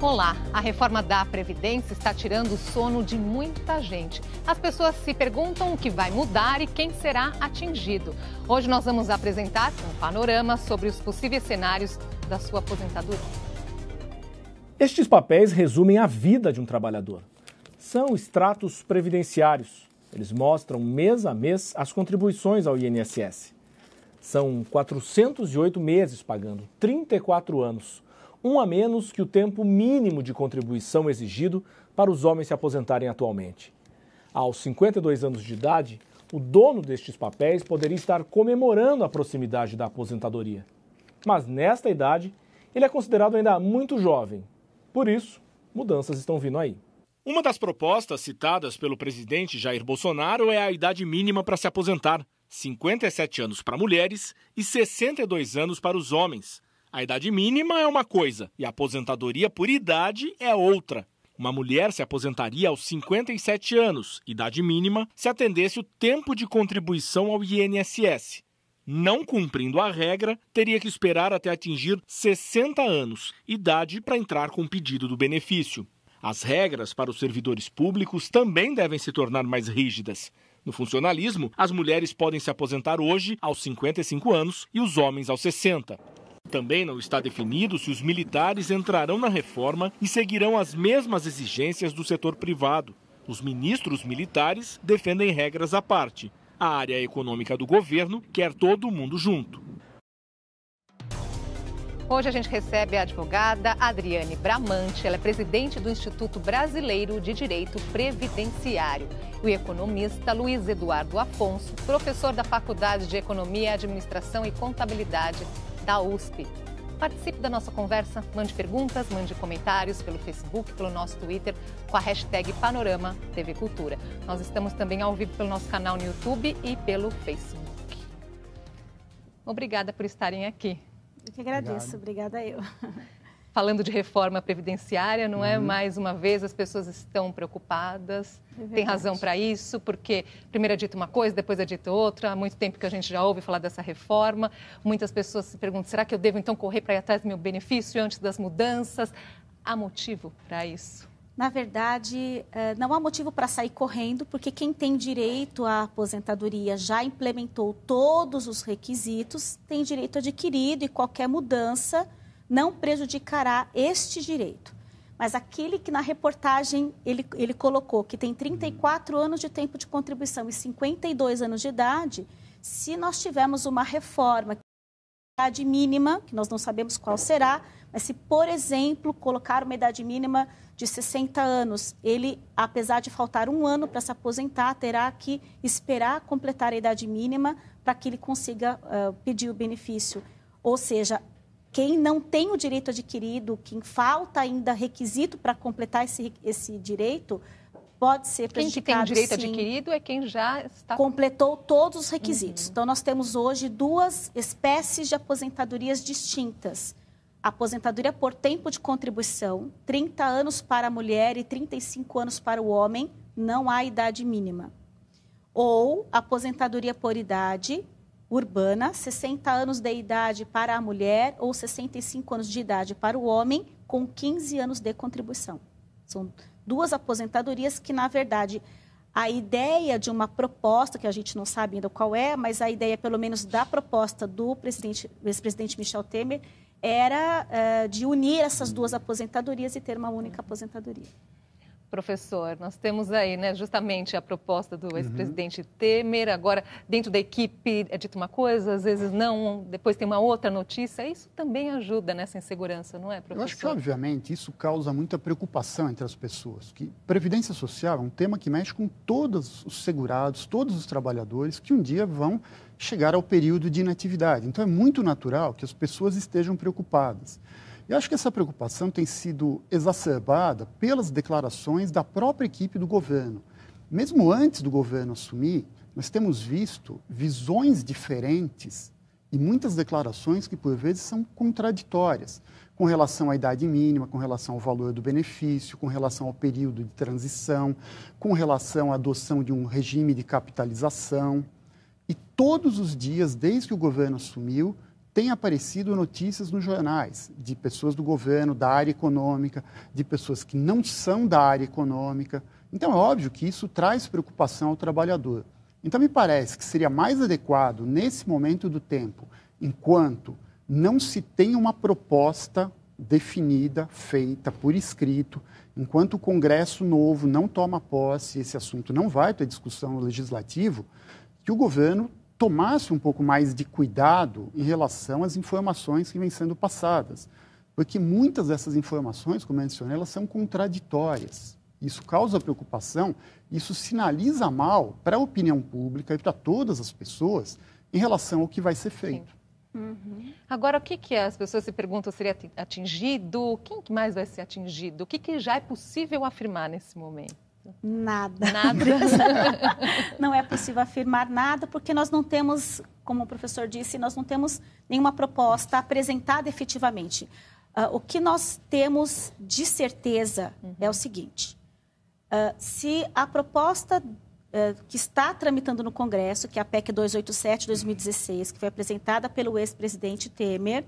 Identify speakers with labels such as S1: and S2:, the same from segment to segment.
S1: Olá, a reforma da Previdência está tirando o sono de muita gente. As pessoas se perguntam o que vai mudar e quem será atingido. Hoje nós vamos apresentar um panorama sobre os possíveis cenários da sua aposentadoria.
S2: Estes papéis resumem a vida de um trabalhador. São extratos previdenciários. Eles mostram mês a mês as contribuições ao INSS. São 408 meses pagando, 34 anos. Um a menos que o tempo mínimo de contribuição exigido para os homens se aposentarem atualmente. Aos 52 anos de idade, o dono destes papéis poderia estar comemorando a proximidade da aposentadoria. Mas nesta idade, ele é considerado ainda muito jovem. Por isso, mudanças estão vindo aí. Uma das propostas citadas pelo presidente Jair Bolsonaro é a idade mínima para se aposentar, 57 anos para mulheres e 62 anos para os homens. A idade mínima é uma coisa e a aposentadoria por idade é outra. Uma mulher se aposentaria aos 57 anos, idade mínima, se atendesse o tempo de contribuição ao INSS. Não cumprindo a regra, teria que esperar até atingir 60 anos, idade para entrar com o pedido do benefício. As regras para os servidores públicos também devem se tornar mais rígidas. No funcionalismo, as mulheres podem se aposentar hoje aos 55 anos e os homens aos 60. Também não está definido se os militares entrarão na reforma e seguirão as mesmas exigências do setor privado. Os ministros militares defendem regras à parte. A área econômica do governo quer todo mundo junto.
S1: Hoje a gente recebe a advogada Adriane Bramante. Ela é presidente do Instituto Brasileiro de Direito Previdenciário. O economista Luiz Eduardo Afonso, professor da Faculdade de Economia, Administração e Contabilidade da USP. Participe da nossa conversa, mande perguntas, mande comentários pelo Facebook, pelo nosso Twitter, com a hashtag Panorama TV Cultura. Nós estamos também ao vivo pelo nosso canal no YouTube e pelo Facebook. Obrigada por estarem aqui.
S3: Eu que agradeço, obrigada eu.
S1: Falando de reforma previdenciária, não é? Mais uma vez as pessoas estão preocupadas, tem razão para isso, porque primeiro é dito uma coisa, depois é dito outra. Há muito tempo que a gente já ouve falar dessa reforma. Muitas pessoas se perguntam, será que eu devo então correr para ir atrás do meu benefício antes das mudanças? Há motivo para isso?
S3: Na verdade, não há motivo para sair correndo, porque quem tem direito à aposentadoria já implementou todos os requisitos, tem direito adquirido e qualquer mudança não prejudicará este direito. Mas aquele que na reportagem ele colocou que tem 34 anos de tempo de contribuição e 52 anos de idade, se nós tivermos uma reforma, idade mínima, que nós não sabemos qual será, mas se, por exemplo, colocar uma idade mínima de 60 anos, ele, apesar de faltar um ano para se aposentar, terá que esperar completar a idade mínima para que ele consiga pedir o benefício. Ou seja, quem não tem o direito adquirido, quem falta ainda requisito para completar esse direito, pode ser prejudicado.
S1: Quem tem o direito adquirido é quem já está...
S3: completou todos os requisitos. Então, nós temos hoje duas espécies de aposentadorias distintas. A aposentadoria por tempo de contribuição, 30 anos para a mulher e 35 anos para o homem, não há idade mínima. Ou aposentadoria por idade urbana, 60 anos de idade para a mulher ou 65 anos de idade para o homem, com 15 anos de contribuição. São duas aposentadorias que, na verdade, a ideia de uma proposta, que a gente não sabe ainda qual é, mas a ideia, pelo menos, da proposta do ex-presidente Michel Temer, era de unir essas duas aposentadorias e ter uma única aposentadoria.
S1: Professor, nós temos aí, né, justamente a proposta do ex-presidente Temer. Agora, dentro da equipe é dito uma coisa, às vezes não, depois tem uma outra notícia. Isso também ajuda nessa insegurança, não é, professor?
S4: Eu acho que, obviamente, isso causa muita preocupação entre as pessoas. Que Previdência Social é um tema que mexe com todos os segurados, todos os trabalhadores que um dia vão chegar ao período de inatividade. Então, é muito natural que as pessoas estejam preocupadas. Eu acho que essa preocupação tem sido exacerbada pelas declarações da própria equipe do governo. Mesmo antes do governo assumir, nós temos visto visões diferentes e muitas declarações que, por vezes, são contraditórias, com relação à idade mínima, com relação ao valor do benefício, com relação ao período de transição, com relação à adoção de um regime de capitalização. E todos os dias, desde que o governo assumiu, tem aparecido notícias nos jornais de pessoas do governo, da área econômica, de pessoas que não são da área econômica. Então, é óbvio que isso traz preocupação ao trabalhador. Então, me parece que seria mais adequado, nesse momento do tempo, enquanto não se tem uma proposta definida, feita por escrito, enquanto o Congresso novo não toma posse, esse assunto não vai ter discussão no Legislativo, que o governo tomasse um pouco mais de cuidado em relação às informações que vêm sendo passadas. Porque muitas dessas informações, como eu mencionei, elas são contraditórias. Isso causa preocupação, isso sinaliza mal para a opinião pública e para todas as pessoas em relação ao que vai ser feito.
S1: Uhum. Agora, o que as pessoas se perguntam, seria atingido? Quem que mais vai ser atingido? O que já é possível afirmar nesse momento?
S3: Nada.
S1: Nada.
S3: Não é possível afirmar nada, porque nós não temos, como o professor disse, nós não temos nenhuma proposta apresentada efetivamente. O que nós temos de certeza é o seguinte: se a proposta que está tramitando no Congresso, que é a PEC 287/2016, que foi apresentada pelo ex-presidente Temer,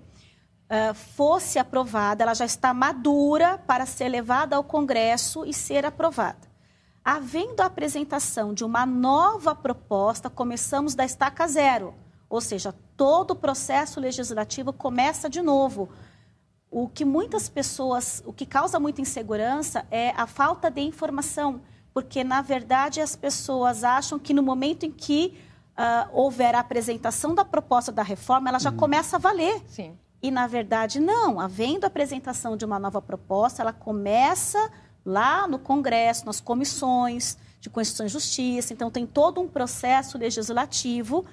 S3: fosse aprovada, ela já está madura para ser levada ao Congresso e ser aprovada. Havendo a apresentação de uma nova proposta, começamos da estaca zero, ou seja, todo o processo legislativo começa de novo. O que muitas pessoas, o que causa muita insegurança é a falta de informação, porque, na verdade, as pessoas acham que no momento em que houver a apresentação da proposta da reforma, ela já começa a valer.
S1: Sim.
S3: E, na verdade, não. Havendo a apresentação de uma nova proposta, ela começa lá no Congresso, nas comissões de Constituição e Justiça. Então, tem todo um processo legislativo.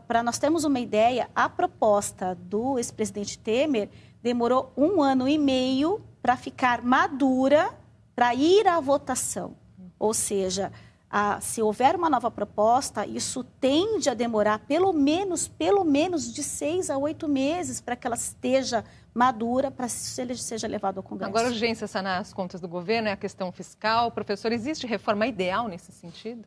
S3: Para nós termos uma ideia, a proposta do ex-presidente Temer demorou 1 ano e meio para ficar madura, para ir à votação. Ou seja, se houver uma nova proposta, isso tende a demorar pelo menos de 6 a 8 meses para que ela esteja madura, para que seja levado ao Congresso.
S1: Agora, a urgência sanar as contas do governo é a questão fiscal. Professor, existe reforma ideal nesse sentido?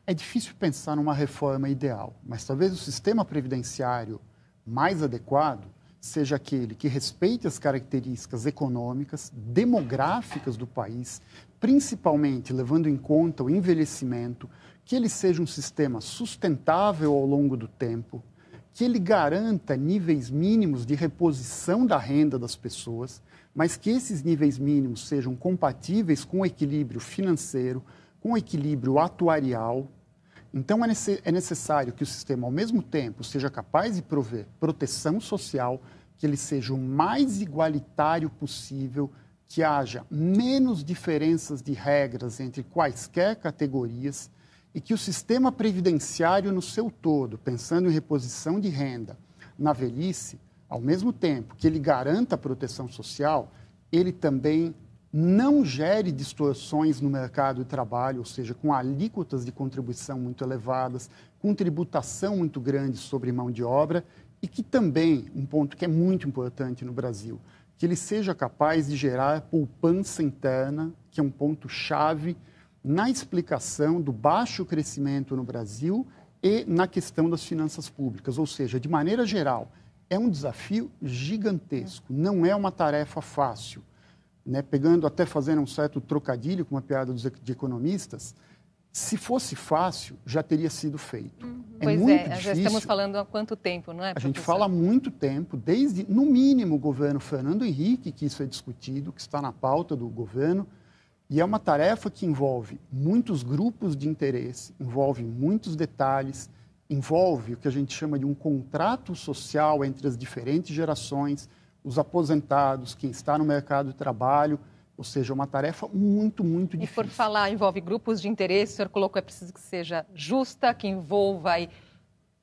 S4: É difícil pensar numa reforma ideal, mas talvez o sistema previdenciário mais adequado seja aquele que respeite as características econômicas, demográficas do país, principalmente levando em conta o envelhecimento, que ele seja um sistema sustentável ao longo do tempo, que ele garanta níveis mínimos de reposição da renda das pessoas, mas que esses níveis mínimos sejam compatíveis com o equilíbrio financeiro, com o equilíbrio atuarial. Então, é necessário que o sistema, ao mesmo tempo, seja capaz de prover proteção social, que ele seja o mais igualitário possível, que haja menos diferenças de regras entre quaisquer categorias e que o sistema previdenciário no seu todo, pensando em reposição de renda na velhice, ao mesmo tempo que ele garanta a proteção social, ele também não gere distorções no mercado de trabalho, ou seja, com alíquotas de contribuição muito elevadas, com tributação muito grande sobre mão de obra, e que também, um ponto que é muito importante no Brasil, que ele seja capaz de gerar poupança interna, que é um ponto-chave na explicação do baixo crescimento no Brasil e na questão das finanças públicas. Ou seja, de maneira geral, é um desafio gigantesco, não é uma tarefa fácil. Pegando, até fazendo um certo trocadilho com uma piada de economistas, se fosse fácil, já teria sido feito.
S1: Pois
S4: muito
S1: já
S4: difícil.
S1: estamos falando há quanto tempo, não é, professor?
S4: A gente fala há muito tempo, desde, no mínimo, o governo Fernando Henrique, que isso é discutido, que está na pauta do governo, e é uma tarefa que envolve muitos grupos de interesse, envolve muitos detalhes, envolve o que a gente chama de um contrato social entre as diferentes gerações, os aposentados, quem está no mercado de trabalho, ou seja, uma tarefa muito, muito difícil.
S1: E por falar, envolve grupos de interesse, o senhor colocou, é preciso que seja justa, que envolva aí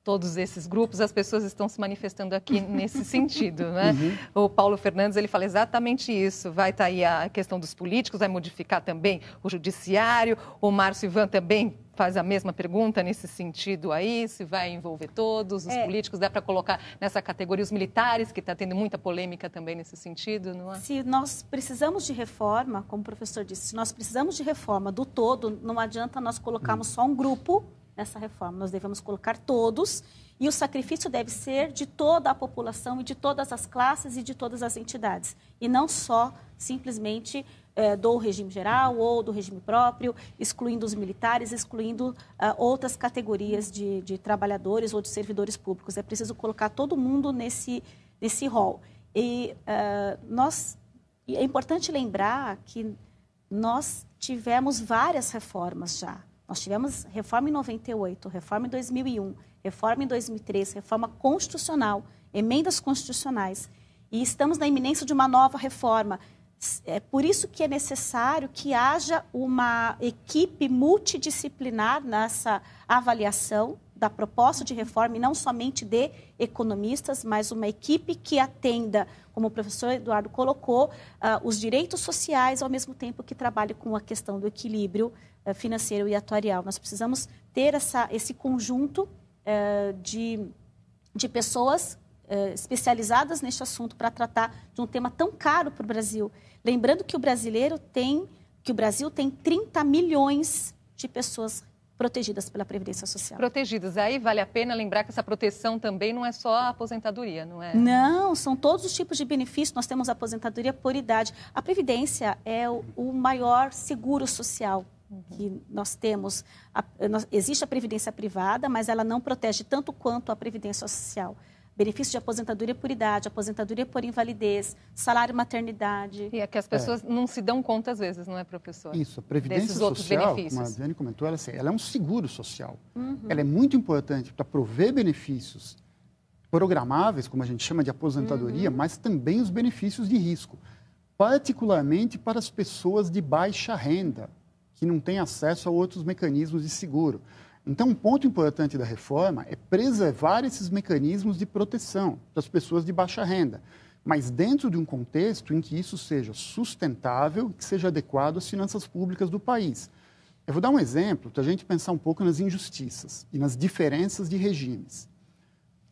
S1: todos esses grupos, as pessoas estão se manifestando aqui nesse sentido, né? O Paulo Fernandes, ele fala exatamente isso, vai estar aí a questão dos políticos, vai modificar também o judiciário, o Márcio Ivan também faz a mesma pergunta nesse sentido aí, se vai envolver todos os políticos, dá para colocar nessa categoria os militares, que está tendo muita polêmica também nesse sentido, não é?
S3: Se nós precisamos de reforma, como o professor disse, se nós precisamos de reforma do todo, não adianta nós colocarmos só um grupo nessa reforma. Nós devemos colocar todos e o sacrifício deve ser de toda a população e de todas as classes e de todas as entidades. E não só simplesmente do regime geral ou do regime próprio, excluindo os militares, excluindo outras categorias de trabalhadores ou de servidores públicos. É preciso colocar todo mundo nesse rol. E é importante lembrar que nós tivemos várias reformas já. Nós tivemos reforma em 98, reforma em 2001, reforma em 2003, reforma constitucional, emendas constitucionais. E estamos na iminência de uma nova reforma. É por isso que é necessário que haja uma equipe multidisciplinar nessa avaliação da proposta de reforma, e não somente de economistas, mas uma equipe que atenda, como o professor Eduardo colocou, os direitos sociais, ao mesmo tempo que trabalhe com a questão do equilíbrio financeiro e atuarial. Nós precisamos ter esse conjunto de pessoas especializadas neste assunto para tratar de um tema tão caro para o Brasil. Lembrando que o Brasil tem 30 milhões de pessoas protegidas pela Previdência Social.
S1: Protegidas. Aí vale a pena lembrar que essa proteção também não é só a aposentadoria, não é?
S3: Não, são todos os tipos de benefícios. Nós temos a aposentadoria por idade. A Previdência é o maior seguro social que nós temos. Existe a Previdência privada, mas ela não protege tanto quanto a Previdência Social. Benefício de aposentadoria por idade, aposentadoria por invalidez, salário maternidade.
S1: E é que as pessoas não se dão conta às vezes, não é, professor?
S4: Isso, a Previdência Social, como a Adriane comentou, ela é um seguro social. Ela é muito importante para prover benefícios programáveis, como a gente chama de aposentadoria, mas também os benefícios de risco, particularmente para as pessoas de baixa renda, que não têm acesso a outros mecanismos de seguro. Então, um ponto importante da reforma é preservar esses mecanismos de proteção das pessoas de baixa renda, mas dentro de um contexto em que isso seja sustentável e que seja adequado às finanças públicas do país. Eu vou dar um exemplo para a gente pensar um pouco nas injustiças e nas diferenças de regimes.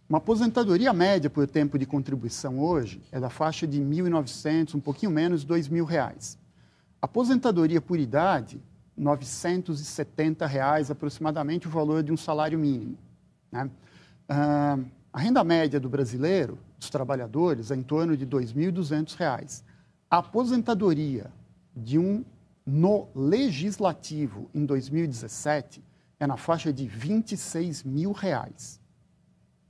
S4: Uma aposentadoria média por tempo de contribuição hoje é da faixa de R$ 1.900, um pouquinho menos de R$ 2.000. Aposentadoria por idade, R$ 970 aproximadamente o valor de um salário mínimo, né? A renda média do brasileiro, dos trabalhadores, é em torno de R$ 2.200. A aposentadoria no legislativo em 2017 é na faixa de R$ 26.000.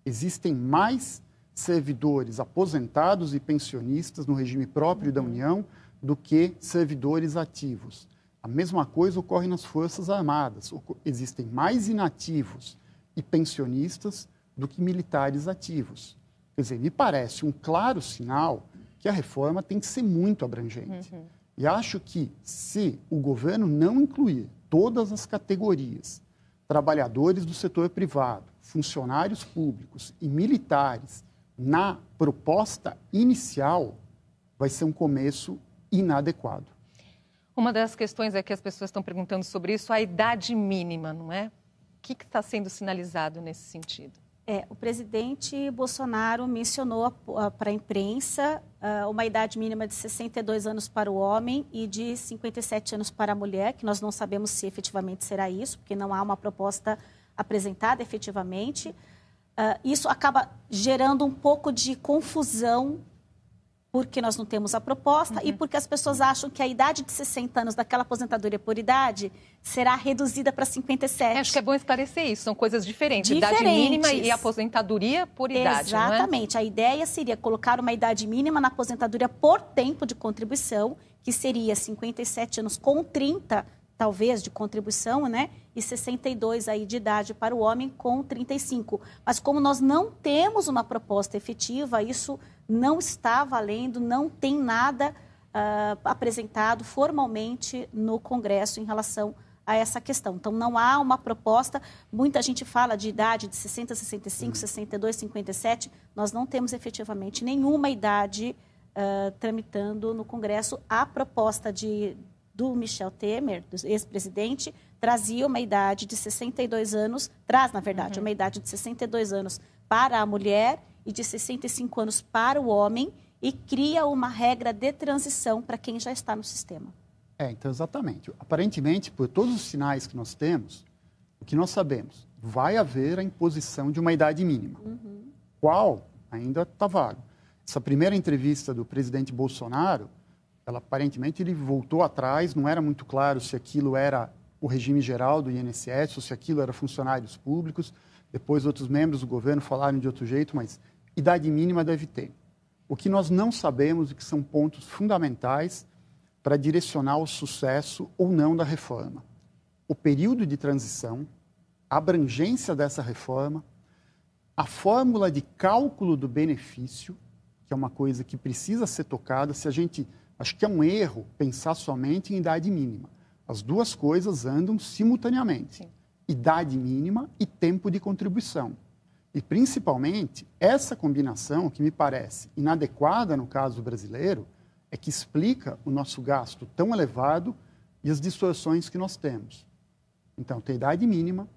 S4: Existem mais servidores aposentados e pensionistas no regime próprio da União do que servidores ativos. A mesma coisa ocorre nas Forças Armadas. Existem mais inativos e pensionistas do que militares ativos. Quer dizer, me parece um claro sinal que a reforma tem que ser muito abrangente. E acho que, se o governo não incluir todas as categorias, trabalhadores do setor privado, funcionários públicos e militares, na proposta inicial, vai ser um começo inadequado.
S1: Uma das questões é que as pessoas estão perguntando sobre isso, a idade mínima, não é? O que está sendo sinalizado nesse sentido?
S3: O presidente Bolsonaro mencionou para a imprensa uma idade mínima de 62 anos para o homem e de 57 anos para a mulher, que nós não sabemos se efetivamente será isso, porque não há uma proposta apresentada efetivamente. Isso acaba gerando um pouco de confusão, porque nós não temos a proposta e porque as pessoas acham que a idade de 60 anos daquela aposentadoria por idade será reduzida para 57.
S1: Acho que é bom esclarecer isso, são coisas diferentes. Idade mínima e aposentadoria por idade,
S3: exatamente.
S1: Não é?
S3: A ideia seria colocar uma idade mínima na aposentadoria por tempo de contribuição, que seria 57 anos com 30, talvez, de contribuição, né? E 62 aí de idade para o homem com 35. Mas como nós não temos uma proposta efetiva, isso não está valendo, não tem nada apresentado formalmente no Congresso em relação a essa questão. Então, não há uma proposta. Muita gente fala de idade de 60, 65, 62, 57. Nós não temos efetivamente nenhuma idade tramitando no Congresso. A proposta do Michel Temer, do ex-presidente, trazia uma idade de 62 anos, traz, na verdade, uma idade de 62 anos para a mulher e de 65 anos para o homem e cria uma regra de transição para quem já está no sistema.
S4: Então, exatamente. Aparentemente, por todos os sinais que nós temos, O que nós sabemos? Vai haver a imposição de uma idade mínima. Qual? Ainda está vago. Essa primeira entrevista do presidente Bolsonaro, aparentemente ele voltou atrás, não era muito claro se aquilo era o regime geral do INSS ou se aquilo era funcionários públicos. Depois outros membros do governo falaram de outro jeito, mas idade mínima deve ter. O que nós não sabemos e que são pontos fundamentais para direcionar o sucesso ou não da reforma. O período de transição, a abrangência dessa reforma, a fórmula de cálculo do benefício, que é uma coisa que precisa ser tocada. Acho que é um erro pensar somente em idade mínima. As duas coisas andam simultaneamente. Sim. Idade mínima e tempo de contribuição. E, principalmente, essa combinação, que me parece inadequada no caso brasileiro, é que explica o nosso gasto tão elevado e as distorções que nós temos. Então, tem idade mínima,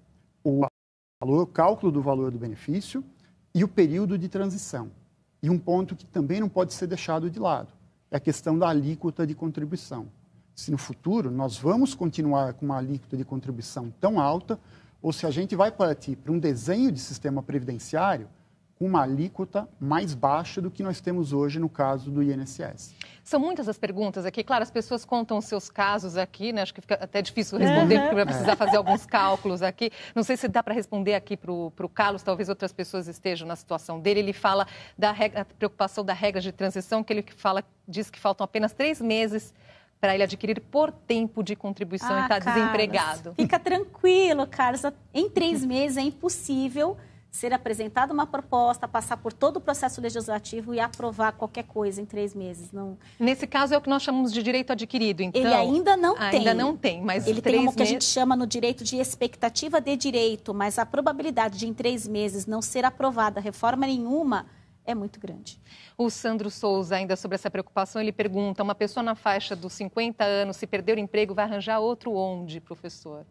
S4: o cálculo do valor do benefício e o período de transição. E um ponto que também não pode ser deixado de lado é a questão da alíquota de contribuição. Se no futuro nós vamos continuar com uma alíquota de contribuição tão alta, ou se a gente vai partir para um desenho de sistema previdenciário com uma alíquota mais baixa do que nós temos hoje no caso do INSS.
S1: São muitas as perguntas aqui. Claro, as pessoas contam os seus casos aqui, né? Acho que fica até difícil responder, porque vai precisar fazer alguns cálculos aqui. Não sei se dá para responder aqui para o Carlos, talvez outras pessoas estejam na situação dele. Ele fala da preocupação da regra de transição, que ele diz que faltam apenas 3 meses para ele adquirir por tempo de contribuição e está desempregado.
S3: Fica tranquilo, Carlos. Em 3 meses é impossível ser apresentada uma proposta, passar por todo o processo legislativo e aprovar qualquer coisa em 3 meses. Não...
S1: Nesse caso é o que nós chamamos de direito adquirido, então...
S3: Ele ainda não tem.
S1: Ainda não tem, mas
S3: ele tem o que a gente chama no direito de expectativa de direito, mas a probabilidade de em 3 meses não ser aprovada reforma nenhuma é muito grande.
S1: O Sandro Souza, ainda sobre essa preocupação, ele pergunta, uma pessoa na faixa dos 50 anos, se perder o emprego, vai arranjar outro onde, professor?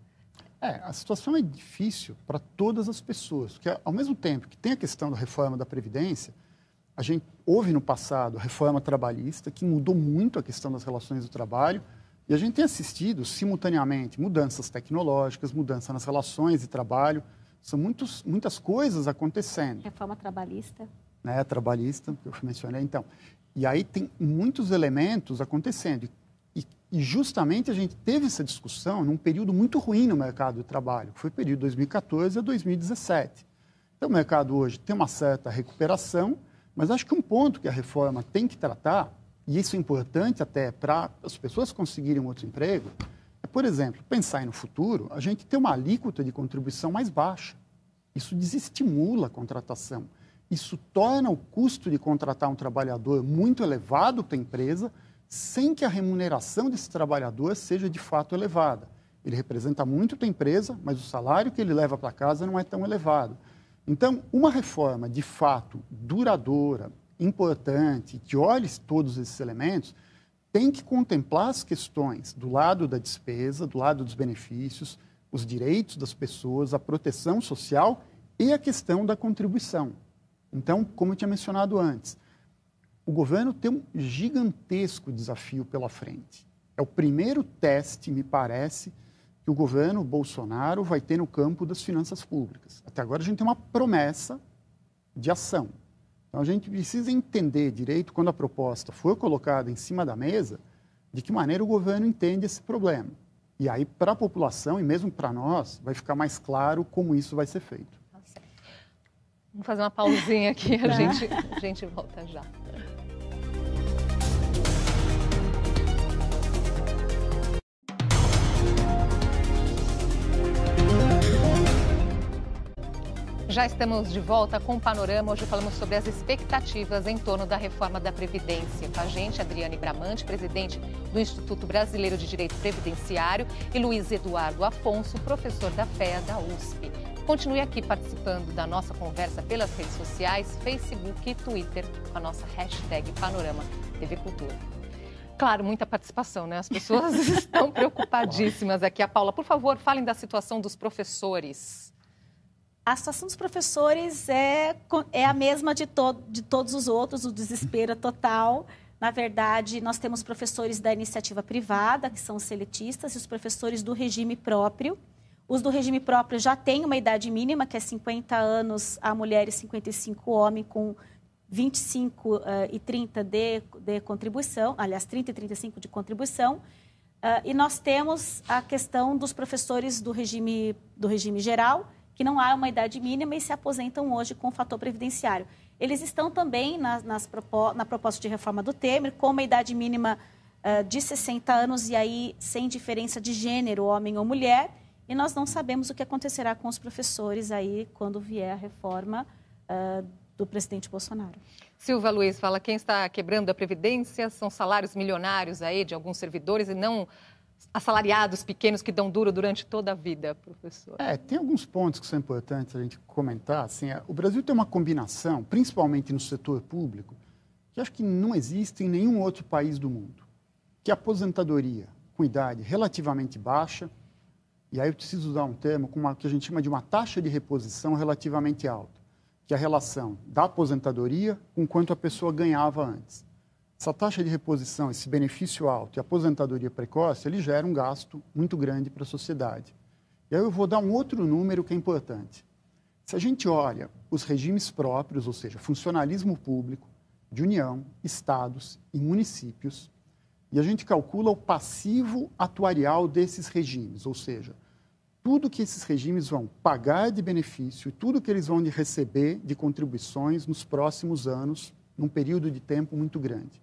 S4: A situação é difícil para todas as pessoas, porque ao mesmo tempo que tem a questão da reforma da Previdência, a gente houve no passado a reforma trabalhista, que mudou muito a questão das relações do trabalho, e a gente tem assistido simultaneamente mudanças tecnológicas, mudança nas relações de trabalho, são muitas coisas acontecendo.
S3: Reforma trabalhista.
S4: Trabalhista, que eu mencionei, então. E aí tem muitos elementos acontecendo. E justamente a gente teve essa discussão num período muito ruim no mercado de trabalho, que foi o período de 2014 a 2017. Então, o mercado hoje tem uma certa recuperação, mas acho que um ponto que a reforma tem que tratar, e isso é importante até para as pessoas conseguirem um outro emprego, é, por exemplo, pensar no futuro, a gente ter uma alíquota de contribuição mais baixa. Isso desestimula a contratação. Isso torna o custo de contratar um trabalhador muito elevado para a empresa, sem que a remuneração desse trabalhador seja de fato elevada. Ele representa muito para a empresa, mas o salário que ele leva para casa não é tão elevado. Então, uma reforma de fato duradoura, importante, que olhe todos esses elementos, tem que contemplar as questões do lado da despesa, do lado dos benefícios, os direitos das pessoas, a proteção social e a questão da contribuição. Então, como eu tinha mencionado antes, o governo tem um gigantesco desafio pela frente. É o primeiro teste, me parece, que o governo Bolsonaro vai ter no campo das finanças públicas. Até agora a gente tem uma promessa de ação. Então a gente precisa entender direito, quando a proposta for colocada em cima da mesa, de que maneira o governo entende esse problema. E aí, para a população e mesmo para nós, vai ficar mais claro como isso vai ser feito.
S1: Tá certo. Vamos fazer uma pausinha aqui, a gente volta já. Já estamos de volta com o Panorama. Hoje falamos sobre as expectativas em torno da reforma da Previdência. Com a gente, Adriane Bramante, presidente do Instituto Brasileiro de Direito Previdenciário, e Luiz Eduardo Afonso, professor da FEA da USP. Continue aqui participando da nossa conversa pelas redes sociais, Facebook e Twitter, com a nossa hashtag Panorama TV Cultura. Claro, muita participação, né? As pessoas estão preocupadíssimas aqui. A Paula, por favor, falem da situação dos professores.
S3: A situação dos professores é a mesma de todos os outros, o desespero total. Na verdade, nós temos professores da iniciativa privada, que são seletistas, e os professores do regime próprio. Os do regime próprio já têm uma idade mínima, que é 50 anos a mulher e 55 o homem, com 25 e 30 de contribuição, aliás, 30 e 35 de contribuição. E nós temos a questão dos professores do regime geral, que não há uma idade mínima e se aposentam hoje com o fator previdenciário. Eles estão também na proposta de reforma do Temer, com uma idade mínima de 60 anos e aí sem diferença de gênero, homem ou mulher. E nós não sabemos o que acontecerá com os professores aí quando vier a reforma do presidente Bolsonaro.
S1: Silva Luiz fala, quem está quebrando a Previdência são salários milionários aí de alguns servidores e não assalariados pequenos que dão duro durante toda a vida, professor.
S4: Tem alguns pontos que são importantes a gente comentar. Assim, o Brasil tem uma combinação, principalmente no setor público, que acho que não existe em nenhum outro país do mundo, que é a aposentadoria com idade relativamente baixa, e aí eu preciso usar um termo que a gente chama de uma taxa de reposição relativamente alta, que é a relação da aposentadoria com quanto a pessoa ganhava antes. Essa taxa de reposição, esse benefício alto e a aposentadoria precoce, ele gera um gasto muito grande para a sociedade. E aí eu vou dar um outro número que é importante. Se a gente olha os regimes próprios, ou seja, funcionalismo público, de União, estados e municípios, e a gente calcula o passivo atuarial desses regimes, ou seja, tudo que esses regimes vão pagar de benefício e tudo que eles vão receber de contribuições nos próximos anos, num período de tempo muito grande.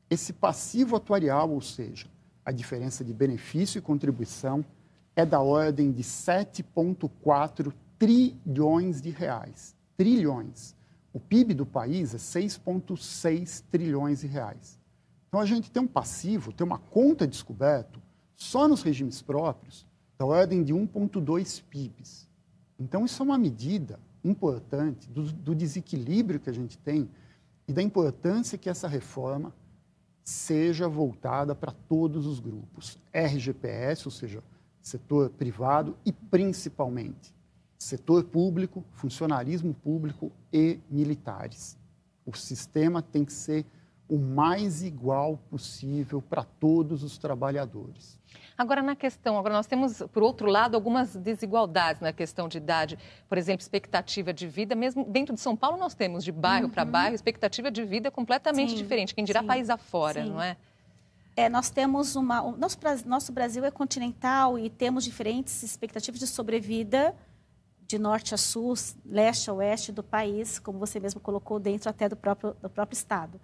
S4: Esse passivo atuarial, ou seja, a diferença de benefício e contribuição, é da ordem de 7,4 trilhões de reais. Trilhões. O PIB do país é 6,6 trilhões de reais. Então, a gente tem um passivo, tem uma conta descoberto, só nos regimes próprios, da ordem de 1,2 PIBs. Então, isso é uma medida importante do desequilíbrio que a gente tem e da importância que essa reforma seja voltada para todos os grupos. RGPS, ou seja, setor privado e, principalmente, setor público, funcionalismo público e militares. O sistema tem que ser o mais igual possível para todos os trabalhadores.
S1: Agora, nós temos, por outro lado, algumas desigualdades na questão de idade. Por exemplo, expectativa de vida, mesmo dentro de São Paulo nós temos de bairro para bairro, expectativa de vida completamente diferente, quem dirá país afora, não é?
S3: Nós temos nosso Brasil é continental e temos diferentes expectativas de sobrevida de norte a sul, leste a oeste do país, como você mesmo colocou, dentro até do próprio estado.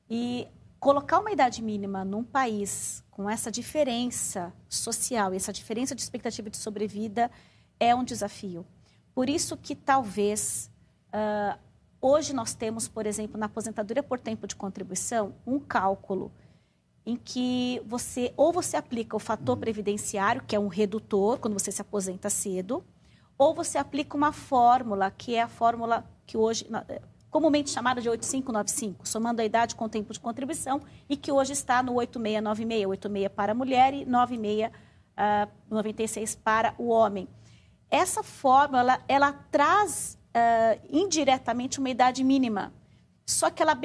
S3: E colocar uma idade mínima num país com essa diferença social e essa diferença de expectativa de sobrevida é um desafio. Por isso que talvez hoje nós temos, por exemplo, na aposentadoria por tempo de contribuição, um cálculo em que você aplica o fator previdenciário, que é um redutor, quando você se aposenta cedo, ou você aplica uma fórmula, que é a fórmula que hoje comumente chamada de 8595, somando a idade com o tempo de contribuição, e que hoje está no 8696, 86 para a mulher e 96 para o homem. Essa fórmula, ela traz indiretamente uma idade mínima, só que ela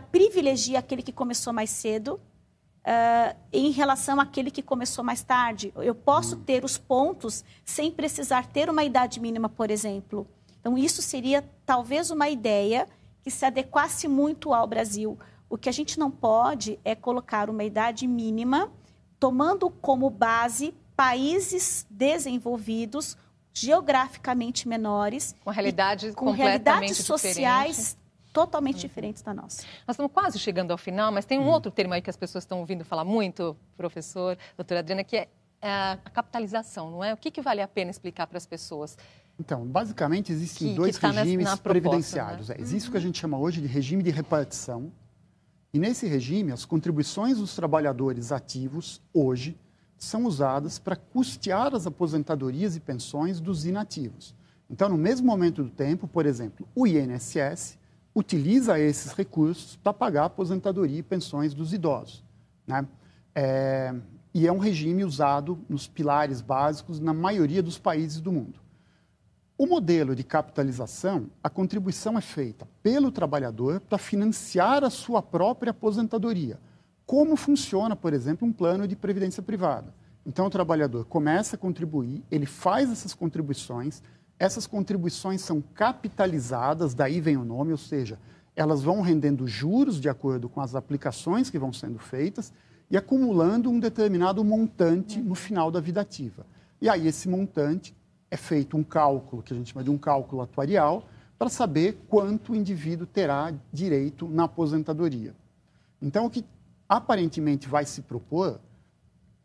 S3: privilegia aquele que começou mais cedo em relação àquele que começou mais tarde. Eu posso ter os pontos sem precisar ter uma idade mínima, por exemplo. Então, isso seria talvez uma ideia que se adequasse muito ao Brasil. O que a gente não pode é colocar uma idade mínima, tomando como base países desenvolvidos, geograficamente menores,
S1: com realidades
S3: sociais
S1: diferente.
S3: Totalmente diferentes da nossa.
S1: Nós estamos quase chegando ao final, mas tem um outro termo aí que as pessoas estão ouvindo falar muito, professor, doutora Adriana, que é a capitalização, não é? O que vale a pena explicar para as pessoas?
S4: Então, basicamente, existem dois regimes previdenciários. Né? Existe o que a gente chama hoje de regime de repartição. E nesse regime, as contribuições dos trabalhadores ativos, hoje, são usadas para custear as aposentadorias e pensões dos inativos. Então, no mesmo momento do tempo, por exemplo, o INSS utiliza esses recursos para pagar a aposentadoria e pensões dos idosos. Né? E é um regime usado nos pilares básicos na maioria dos países do mundo. O modelo de capitalização, a contribuição é feita pelo trabalhador para financiar a sua própria aposentadoria. Como funciona, por exemplo, um plano de previdência privada? Então, o trabalhador começa a contribuir, ele faz essas contribuições são capitalizadas, daí vem o nome, ou seja, elas vão rendendo juros de acordo com as aplicações que vão sendo feitas e acumulando um determinado montante no final da vida ativa. E aí, esse montante é feito um cálculo, que a gente chama de um cálculo atuarial, para saber quanto o indivíduo terá direito na aposentadoria. Então, o que aparentemente vai se propor,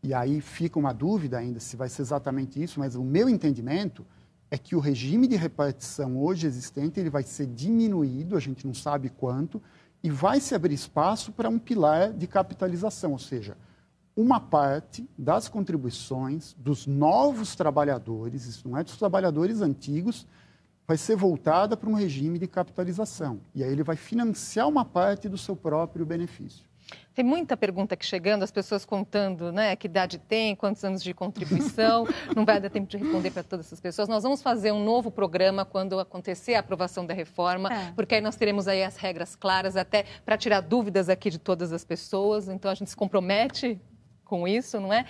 S4: e aí fica uma dúvida ainda se vai ser exatamente isso, mas o meu entendimento é que o regime de repartição hoje existente ele vai ser diminuído, a gente não sabe quanto, e vai se abrir espaço para um pilar de capitalização, ou seja, uma parte das contribuições dos novos trabalhadores, isso não é dos trabalhadores antigos, vai ser voltada para um regime de capitalização. E aí ele vai financiar uma parte do seu próprio benefício.
S1: Tem muita pergunta aqui chegando, as pessoas contando, né, que idade tem, quantos anos de contribuição, não vai dar tempo de responder para todas essas pessoas. Nós vamos fazer um novo programa quando acontecer a aprovação da reforma, porque aí nós teremos aí as regras claras até para tirar dúvidas aqui de todas as pessoas, então a gente se compromete com isso, não é?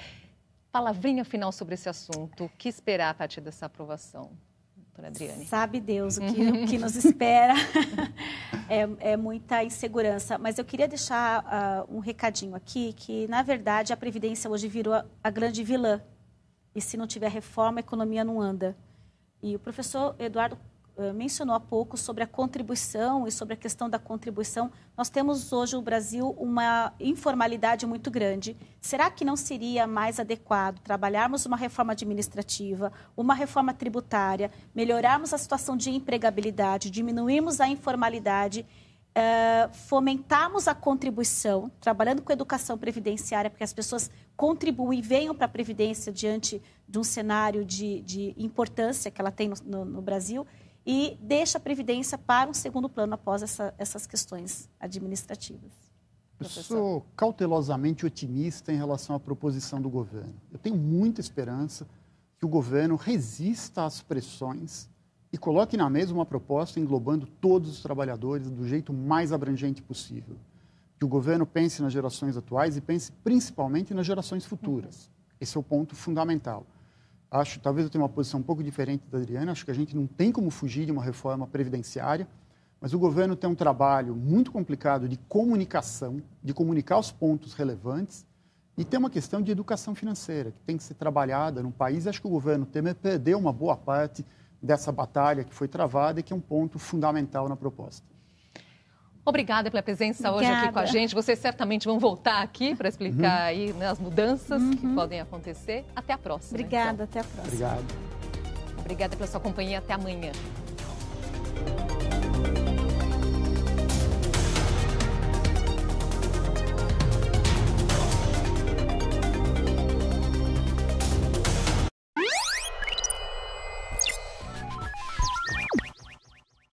S1: Palavrinha final sobre esse assunto, o que esperar a partir dessa aprovação? Doutora Adriane.
S3: Sabe Deus o que nos espera, é muita insegurança. Mas eu queria deixar um recadinho aqui, que na verdade a Previdência hoje virou a grande vilã. E se não tiver reforma, a economia não anda. E o professor Eduardo mencionou há pouco sobre a contribuição e sobre a questão da contribuição. Nós temos hoje no Brasil uma informalidade muito grande. Será que não seria mais adequado trabalharmos uma reforma administrativa, uma reforma tributária, melhorarmos a situação de empregabilidade, diminuirmos a informalidade, fomentarmos a contribuição, trabalhando com educação previdenciária, porque as pessoas contribuem e venham para a Previdência diante de um cenário de importância que ela tem no Brasil, e deixa a Previdência para um segundo plano após essas questões administrativas.
S4: Eu sou cautelosamente otimista em relação à proposição do governo. Eu tenho muita esperança que o governo resista às pressões e coloque na mesa uma proposta englobando todos os trabalhadores do jeito mais abrangente possível. Que o governo pense nas gerações atuais e pense principalmente nas gerações futuras. Esse é o ponto fundamental. Talvez eu tenha uma posição um pouco diferente da Adriana, acho que a gente não tem como fugir de uma reforma previdenciária, mas o governo tem um trabalho muito complicado de comunicação, de comunicar os pontos relevantes, e tem uma questão de educação financeira, que tem que ser trabalhada no país. Acho que o governo Temer perdeu uma boa parte dessa batalha que foi travada e que é um ponto fundamental na proposta.
S1: Obrigada pela presença hoje aqui com a gente. Vocês certamente vão voltar aqui para explicar aí, né, as mudanças que podem acontecer. Até a próxima.
S3: Obrigada,
S1: então.
S3: Até a próxima.
S4: Obrigado.
S1: Obrigada pela sua companhia. Até amanhã.